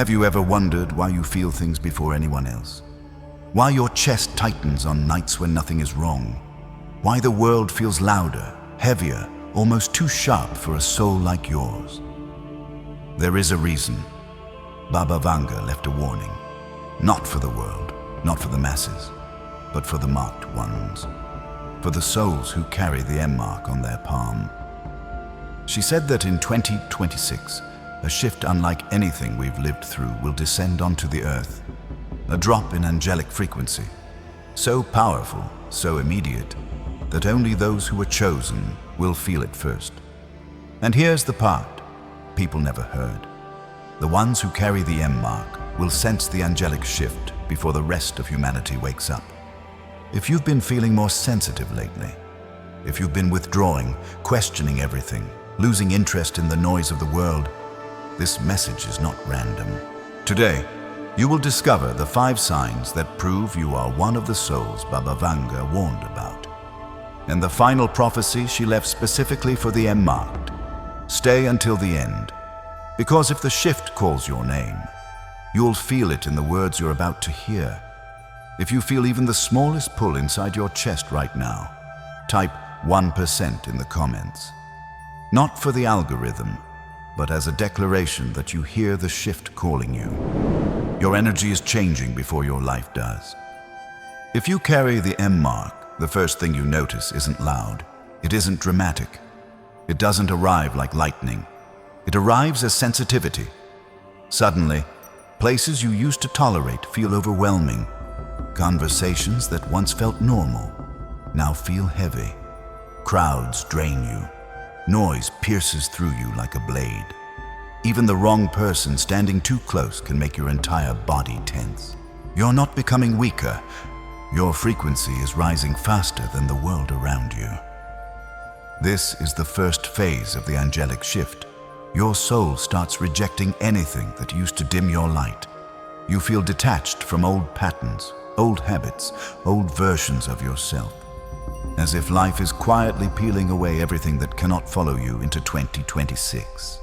Have you ever wondered why you feel things before anyone else? Why your chest tightens on nights when nothing is wrong? Why the world feels louder, heavier, almost too sharp for a soul like yours? There is a reason. Baba Vanga left a warning. Not for the world, not for the masses, but for the marked ones. For the souls who carry the M mark on their palm. She said that in 2026, a shift unlike anything we've lived through will descend onto the earth. A drop in angelic frequency, so powerful, so immediate, that only those who are chosen will feel it first. And here's the part people never heard. The ones who carry the M mark will sense the angelic shift before the rest of humanity wakes up. If you've been feeling more sensitive lately, if you've been withdrawing, questioning everything, losing interest in the noise of the world, this message is not random. Today, you will discover the 5 signs that prove you are one of the souls Baba Vanga warned about. And the final prophecy she left specifically for the M-marked. Stay until the end, because if the shift calls your name, you'll feel it in the words you're about to hear. If you feel even the smallest pull inside your chest right now, type 1% in the comments. Not for the algorithm, but as a declaration that you hear the shift calling you. Your energy is changing before your life does. If you carry the M mark, the first thing you notice isn't loud. It isn't dramatic. It doesn't arrive like lightning. It arrives as sensitivity. Suddenly, places you used to tolerate feel overwhelming. Conversations that once felt normal now feel heavy. Crowds drain you. Noise pierces through you like a blade. Even the wrong person standing too close can make your entire body tense. You're not becoming weaker. Your frequency is rising faster than the world around you. This is the first phase of the angelic shift. Your soul starts rejecting anything that used to dim your light. You feel detached from old patterns, old habits, old versions of yourself. As if life is quietly peeling away everything that cannot follow you into 2026.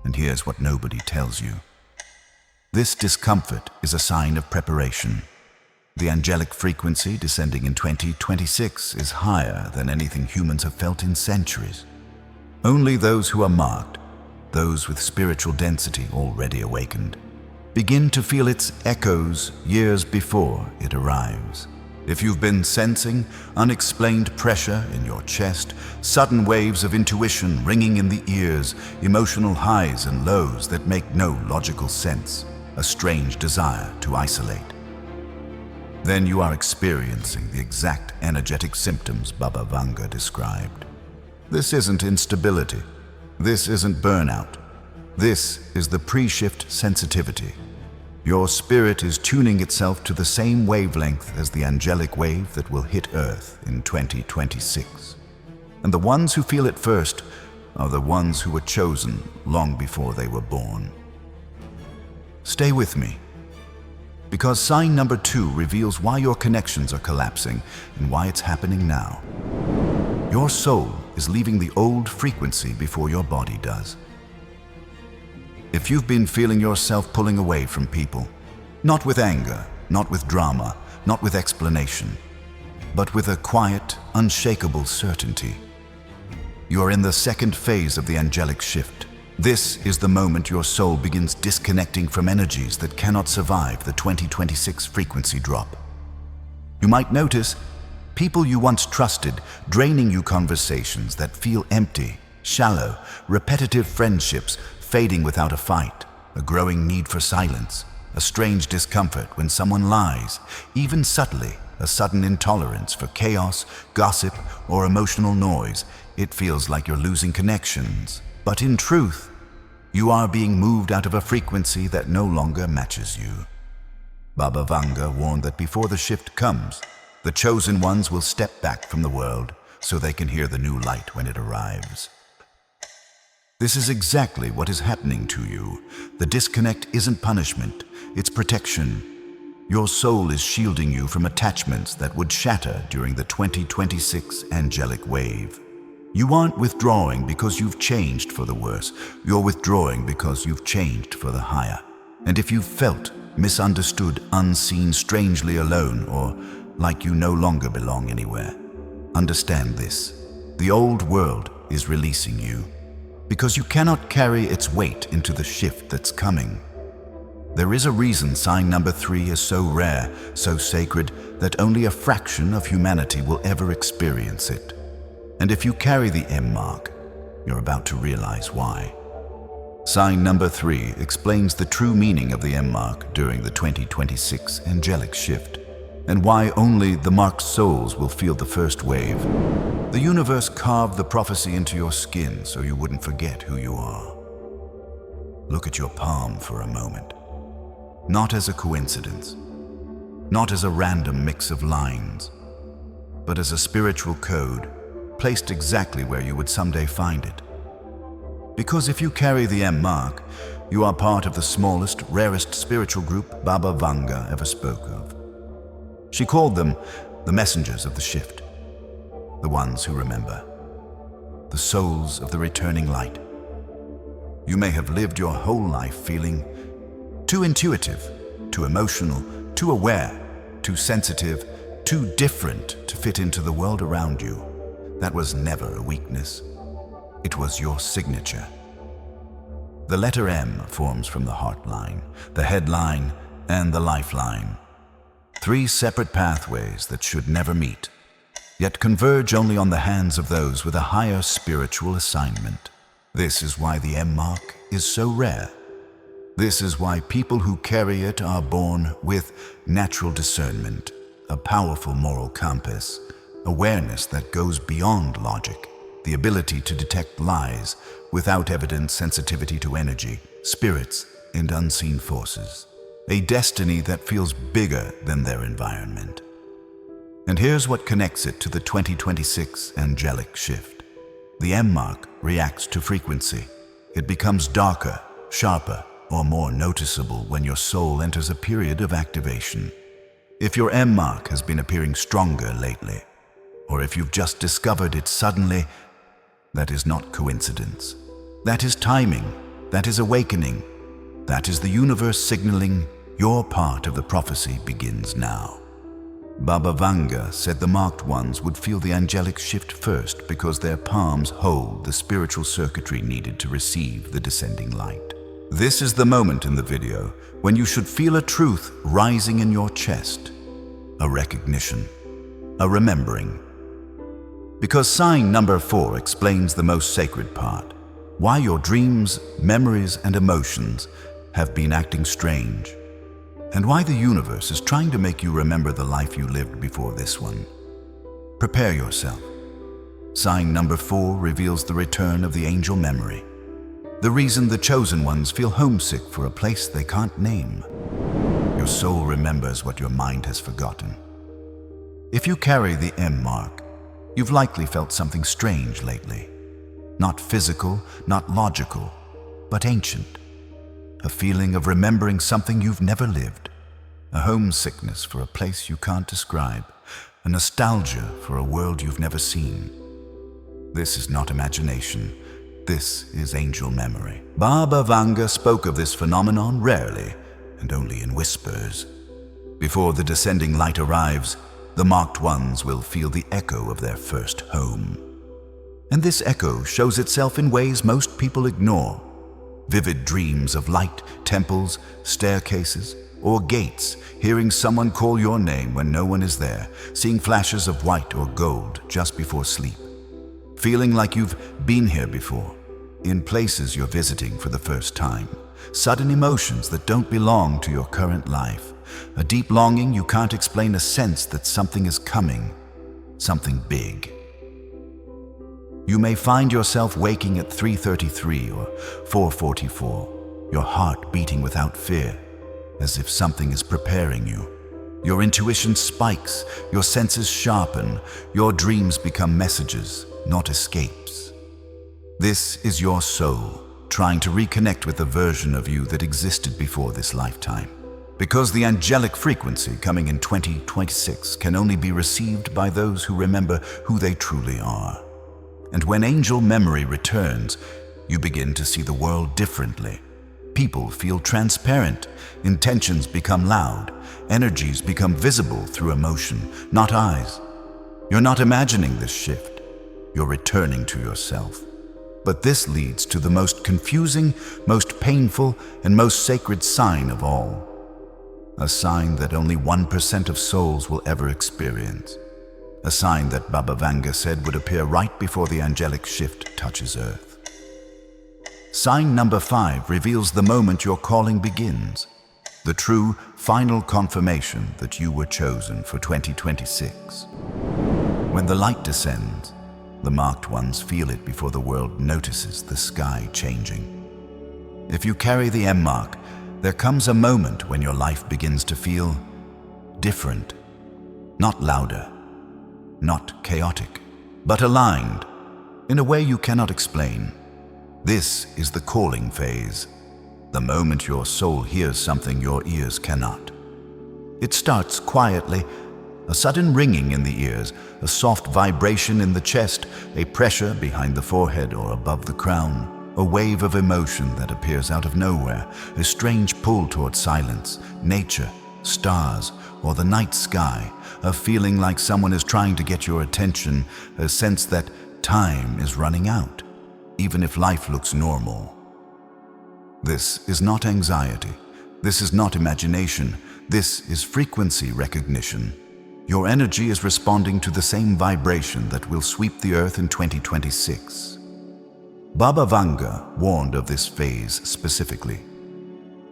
And here's what nobody tells you. This discomfort is a sign of preparation. The angelic frequency descending in 2026 is higher than anything humans have felt in centuries. Only those who are marked, those with spiritual density already awakened, begin to feel its echoes years before it arrives. If you've been sensing unexplained pressure in your chest, sudden waves of intuition ringing in the ears, emotional highs and lows that make no logical sense, a strange desire to isolate, then you are experiencing the exact energetic symptoms Baba Vanga described. This isn't instability. This isn't burnout. This is the pre-shift sensitivity. Your spirit is tuning itself to the same wavelength as the angelic wave that will hit Earth in 2026. And the ones who feel it first are the ones who were chosen long before they were born. Stay with me, because sign number 2 reveals why your connections are collapsing and why it's happening now. Your soul is leaving the old frequency before your body does. If you've been feeling yourself pulling away from people, not with anger, not with drama, not with explanation, but with a quiet, unshakable certainty, you're in the second phase of the angelic shift. This is the moment your soul begins disconnecting from energies that cannot survive the 2026 frequency drop. You might notice people you once trusted draining you, conversations that feel empty, shallow, repetitive friendships fading without a fight, a growing need for silence, a strange discomfort when someone lies, even subtly, a sudden intolerance for chaos, gossip, or emotional noise. It feels like you're losing connections. But in truth, you are being moved out of a frequency that no longer matches you. Baba Vanga warned that before the shift comes, the chosen ones will step back from the world so they can hear the new light when it arrives. This is exactly what is happening to you. The disconnect isn't punishment, it's protection. Your soul is shielding you from attachments that would shatter during the 2026 angelic wave. You aren't withdrawing because you've changed for the worse. You're withdrawing because you've changed for the higher. And if you've felt misunderstood, unseen, strangely alone, or like you no longer belong anywhere, understand this. The old world is releasing you because you cannot carry its weight into the shift that's coming. There is a reason sign number 3 is so rare, so sacred, that only a fraction of humanity will ever experience it. And if you carry the M mark, you're about to realize why. Sign number 3 explains the true meaning of the M mark during the 2026 Angelic Shift, and why only the marked souls will feel the first wave. The universe carved the prophecy into your skin so you wouldn't forget who you are. Look at your palm for a moment. Not as a coincidence, not as a random mix of lines, but as a spiritual code placed exactly where you would someday find it. Because if you carry the M mark, you are part of the smallest, rarest spiritual group Baba Vanga ever spoke of. She called them the messengers of the shift, the ones who remember, the souls of the returning light. You may have lived your whole life feeling too intuitive, too emotional, too aware, too sensitive, too different to fit into the world around you. That was never a weakness. It was your signature. The letter M forms from the heart line, the head line, and the lifeline. 3 separate pathways that should never meet, yet converge only on the hands of those with a higher spiritual assignment. This is why the M mark is so rare. This is why people who carry it are born with natural discernment, a powerful moral compass, awareness that goes beyond logic, the ability to detect lies without evident sensitivity to energy, spirits, and unseen forces. A destiny that feels bigger than their environment. And here's what connects it to the 2026 Angelic Shift. The M mark reacts to frequency. It becomes darker, sharper, or more noticeable when your soul enters a period of activation. If your M mark has been appearing stronger lately, or if you've just discovered it suddenly, that is not coincidence. That is timing. That is awakening. That is the universe signaling your part of the prophecy begins now. Baba Vanga said the marked ones would feel the angelic shift first because their palms hold the spiritual circuitry needed to receive the descending light. This is the moment in the video when you should feel a truth rising in your chest, a recognition, a remembering. Because sign number 4 explains the most sacred part, why your dreams, memories, and emotions have been acting strange, and why the universe is trying to make you remember the life you lived before this one. Prepare yourself. Sign number 4 reveals the return of the angel memory, the reason the chosen ones feel homesick for a place they can't name. Your soul remembers what your mind has forgotten. If you carry the M mark, you've likely felt something strange lately. Not physical, not logical, but ancient. A feeling of remembering something you've never lived. A homesickness for a place you can't describe. A nostalgia for a world you've never seen. This is not imagination. This is angel memory. Baba Vanga spoke of this phenomenon rarely and only in whispers. Before the descending light arrives, the marked ones will feel the echo of their first home. And this echo shows itself in ways most people ignore. Vivid dreams of light, temples, staircases, or gates, hearing someone call your name when no one is there, seeing flashes of white or gold just before sleep. Feeling like you've been here before, in places you're visiting for the first time. Sudden emotions that don't belong to your current life. A deep longing you can't explain, a sense that something is coming, something big. You may find yourself waking at 3:33 or 4:44, your heart beating without fear, as if something is preparing you. Your intuition spikes, your senses sharpen, your dreams become messages, not escapes. This is your soul, trying to reconnect with the version of you that existed before this lifetime. Because the angelic frequency coming in 2026 can only be received by those who remember who they truly are. And when angel memory returns, you begin to see the world differently. People feel transparent, intentions become loud, energies become visible through emotion, not eyes. You're not imagining this shift, you're returning to yourself. But this leads to the most confusing, most painful, and most sacred sign of all. A sign that only 1% of souls will ever experience. A sign that Baba Vanga said would appear right before the angelic shift touches earth. Sign number 5 reveals the moment your calling begins. The true, final confirmation that you were chosen for 2026. When the light descends, the marked ones feel it before the world notices the sky changing. If you carry the M mark, there comes a moment when your life begins to feel different. Not louder, not chaotic, but aligned, in a way you cannot explain. This is the calling phase, the moment your soul hears something your ears cannot. It starts quietly, a sudden ringing in the ears, a soft vibration in the chest, a pressure behind the forehead or above the crown, a wave of emotion that appears out of nowhere, a strange pull toward silence, nature, stars, or the night sky, a feeling like someone is trying to get your attention, a sense that time is running out, even if life looks normal. This is not anxiety. This is not imagination. This is frequency recognition. Your energy is responding to the same vibration that will sweep the earth in 2026. Baba Vanga warned of this phase specifically.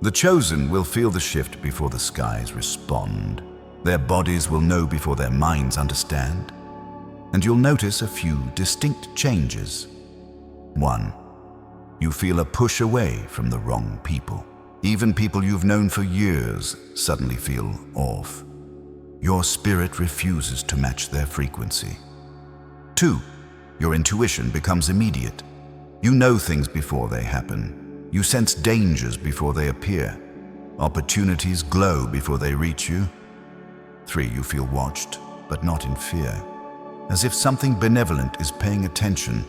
The chosen will feel the shift before the skies respond. Their bodies will know before their minds understand. And you'll notice a few distinct changes. 1. You feel a push away from the wrong people. Even people you've known for years suddenly feel off. Your spirit refuses to match their frequency. 2. Your intuition becomes immediate. You know things before they happen. You sense dangers before they appear. Opportunities glow before they reach you. 3. You feel watched, but not in fear. As if something benevolent is paying attention,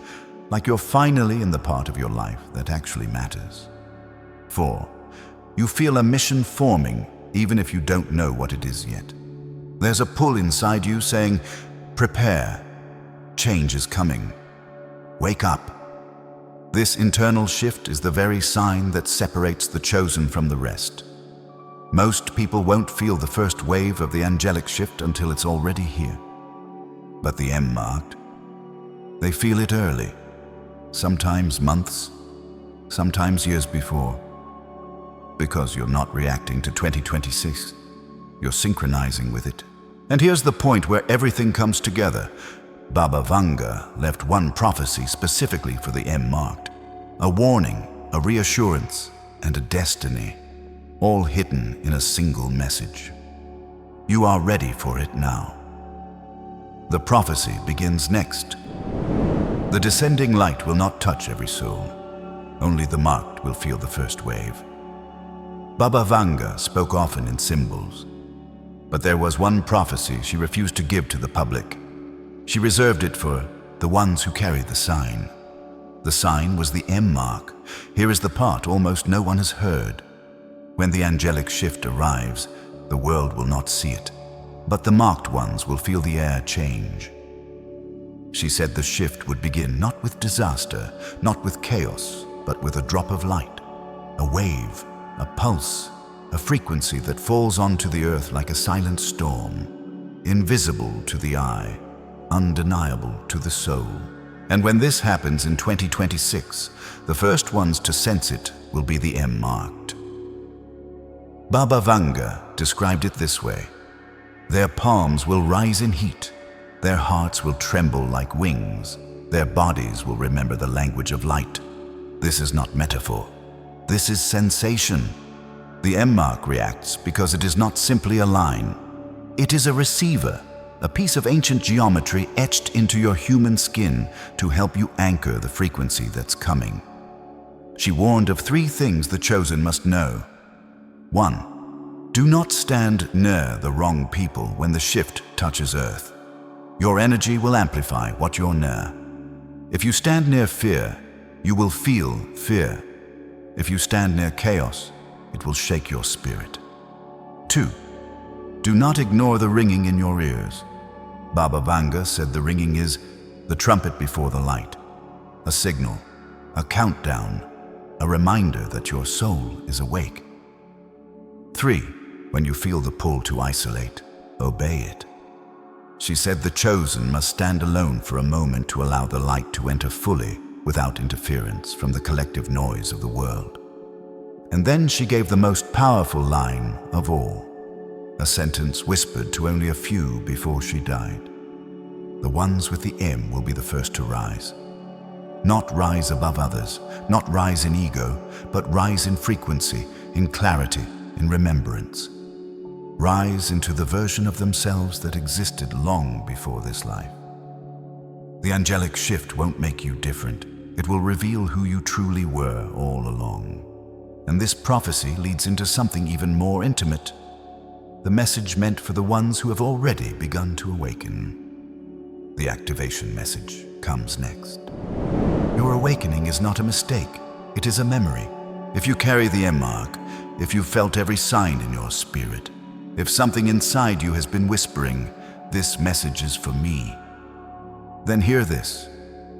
like you're finally in the part of your life that actually matters. 4. You feel a mission forming, even if you don't know what it is yet. There's a pull inside you saying, prepare, change is coming, wake up. This internal shift is the very sign that separates the chosen from the rest. Most people won't feel the first wave of the angelic shift until it's already here. But the M-marked, they feel it early, sometimes months, sometimes years before. Because you're not reacting to 2026, you're synchronizing with it. And here's the point where everything comes together. Baba Vanga left one prophecy specifically for the M-marked. A warning, a reassurance, and a destiny, all hidden in a single message. You are ready for it now. The prophecy begins next. The descending light will not touch every soul. Only the marked will feel the first wave. Baba Vanga spoke often in symbols. But there was one prophecy she refused to give to the public. She reserved it for the ones who carried the sign. The sign was the M mark. Here is the part almost no one has heard. When the angelic shift arrives, the world will not see it, but the marked ones will feel the air change. She said the shift would begin not with disaster, not with chaos, but with a drop of light, a wave, a pulse, a frequency that falls onto the earth like a silent storm, invisible to the eye, undeniable to the soul. And when this happens in 2026, the first ones to sense it will be the M-marked. Baba Vanga described it this way: their palms will rise in heat, their hearts will tremble like wings, their bodies will remember the language of light. This is not metaphor. This is sensation. The M-mark reacts because it is not simply a line. It is a receiver, a piece of ancient geometry etched into your human skin to help you anchor the frequency that's coming. She warned of 3 things the chosen must know. 1. Do not stand near the wrong people when the shift touches earth. Your energy will amplify what you're near. If you stand near fear, you will feel fear. If you stand near chaos, it will shake your spirit. 2. Do not ignore the ringing in your ears. Baba Vanga said the ringing is the trumpet before the light, a signal, a countdown, a reminder that your soul is awake. 3. When you feel the pull to isolate, obey it. She said the chosen must stand alone for a moment to allow the light to enter fully without interference from the collective noise of the world. And then she gave the most powerful line of all, a sentence whispered to only a few before she died. The ones with the M will be the first to rise. Not rise above others, not rise in ego, but rise in frequency, in clarity, in remembrance. Rise into the version of themselves that existed long before this life. The angelic shift won't make you different. It will reveal who you truly were all along. And this prophecy leads into something even more intimate. The message meant for the ones who have already begun to awaken. The activation message comes next. Your awakening is not a mistake. It is a memory. If you carry the M mark, if you've felt every sign in your spirit, if something inside you has been whispering, "This message is for me," then hear this.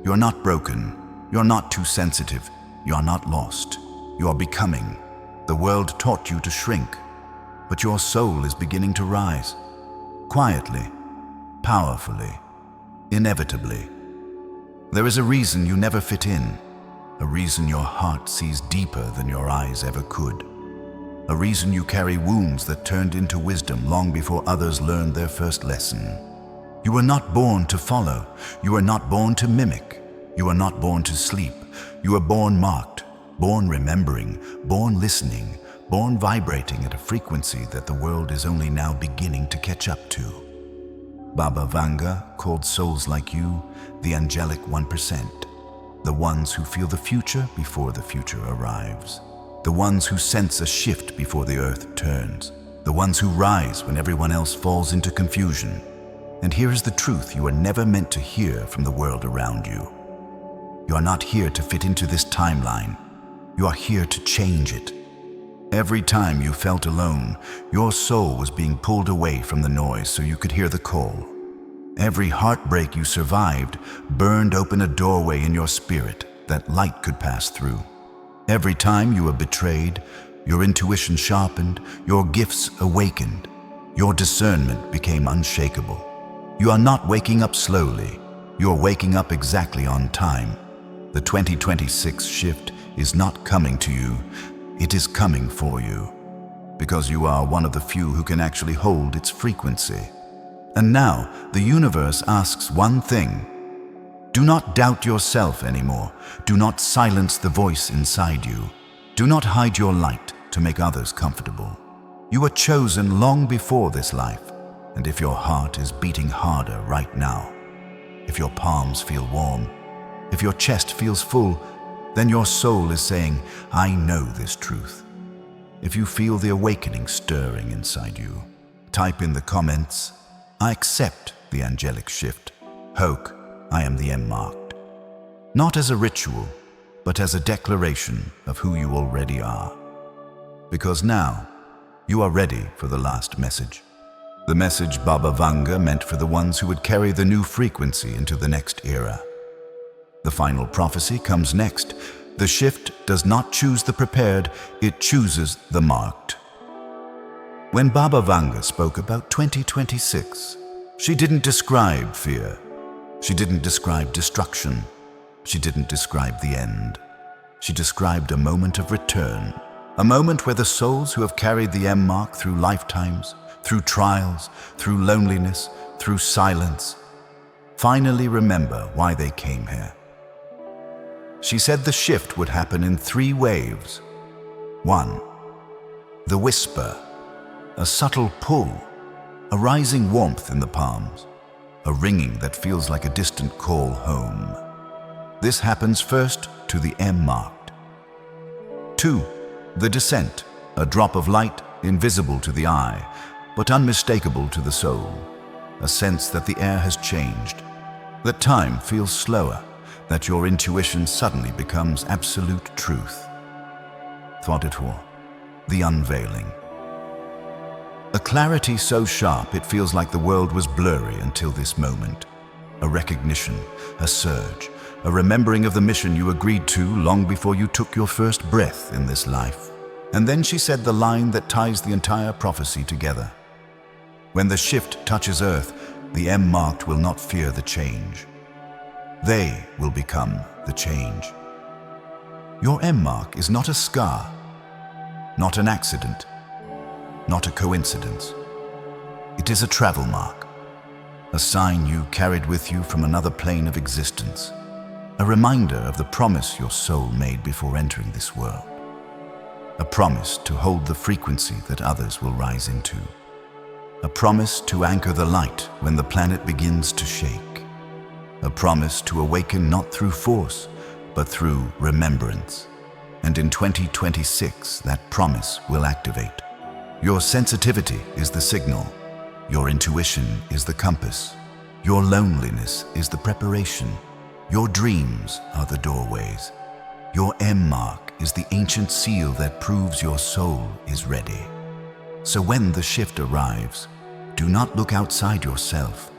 You're not broken. You're not too sensitive. You're not lost. You are becoming. The world taught you to shrink, but your soul is beginning to rise. Quietly, powerfully, inevitably. There is a reason you never fit in, a reason your heart sees deeper than your eyes ever could, a reason you carry wounds that turned into wisdom long before others learned their first lesson. You were not born to follow. You were not born to mimic. You were not born to sleep. You were born marked, born remembering, born listening, born vibrating at a frequency that the world is only now beginning to catch up to. Baba Vanga called souls like you the angelic 1%, the ones who feel the future before the future arrives, the ones who sense a shift before the earth turns, the ones who rise when everyone else falls into confusion. And here is the truth you are never meant to hear from the world around you. You are not here to fit into this timeline. You are here to change it. Every time you felt alone, your soul was being pulled away from the noise so you could hear the call. Every heartbreak you survived burned open a doorway in your spirit that light could pass through. Every time you were betrayed, your intuition sharpened, your gifts awakened, your discernment became unshakable. You are not waking up slowly. You are waking up exactly on time. The 2026 shift is not coming to you. It is coming for you, because you are one of the few who can actually hold its frequency. And now, the universe asks one thing. Do not doubt yourself anymore. Do not silence the voice inside you. Do not hide your light to make others comfortable. You were chosen long before this life, and if your heart is beating harder right now, if your palms feel warm, if your chest feels full, then your soul is saying, "I know this truth." If you feel the awakening stirring inside you, type in the comments, "I accept the angelic shift. Hoke, I am the M marked." Not as a ritual, but as a declaration of who you already are. Because now, you are ready for the last message. The message Baba Vanga meant for the ones who would carry the new frequency into the next era. The final prophecy comes next. The shift does not choose the prepared, it chooses the marked. When Baba Vanga spoke about 2026, she didn't describe fear. She didn't describe destruction. She didn't describe the end. She described a moment of return, a moment where the souls who have carried the M mark through lifetimes, through trials, through loneliness, through silence, finally remember why they came here. She said the shift would happen in 3 waves. 1. The whisper, a subtle pull, a rising warmth in the palms, a ringing that feels like a distant call home. This happens first to the M marked. 2. The descent, a drop of light invisible to the eye, but unmistakable to the soul, a sense that the air has changed, that time feels slower, that your intuition suddenly becomes absolute truth. Thought the unveiling. A clarity so sharp it feels like the world was blurry until this moment. A recognition, a surge, a remembering of the mission you agreed to long before you took your first breath in this life. And then she said the line that ties the entire prophecy together. When the shift touches Earth, the M-marked will not fear the change. They will become the change. Your M-mark is not a scar, not an accident, not a coincidence. It is a travel mark, a sign you carried with you from another plane of existence, a reminder of the promise your soul made before entering this world, a promise to hold the frequency that others will rise into, a promise to anchor the light when the planet begins to shake, a promise to awaken not through force, but through remembrance. And in 2026, that promise will activate. Your sensitivity is the signal. Your intuition is the compass. Your loneliness is the preparation. Your dreams are the doorways. Your M-mark is the ancient seal that proves your soul is ready. So when the shift arrives, do not look outside yourself.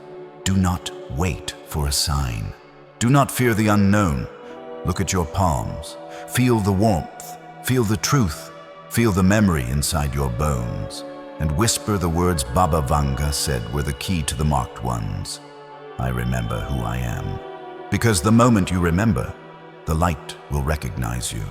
Do not wait for a sign. Do not fear the unknown. Look at your palms. Feel the warmth. Feel the truth. Feel the memory inside your bones. And whisper the words Baba Vanga said were the key to the marked ones. I remember who I am. Because the moment you remember, the light will recognize you.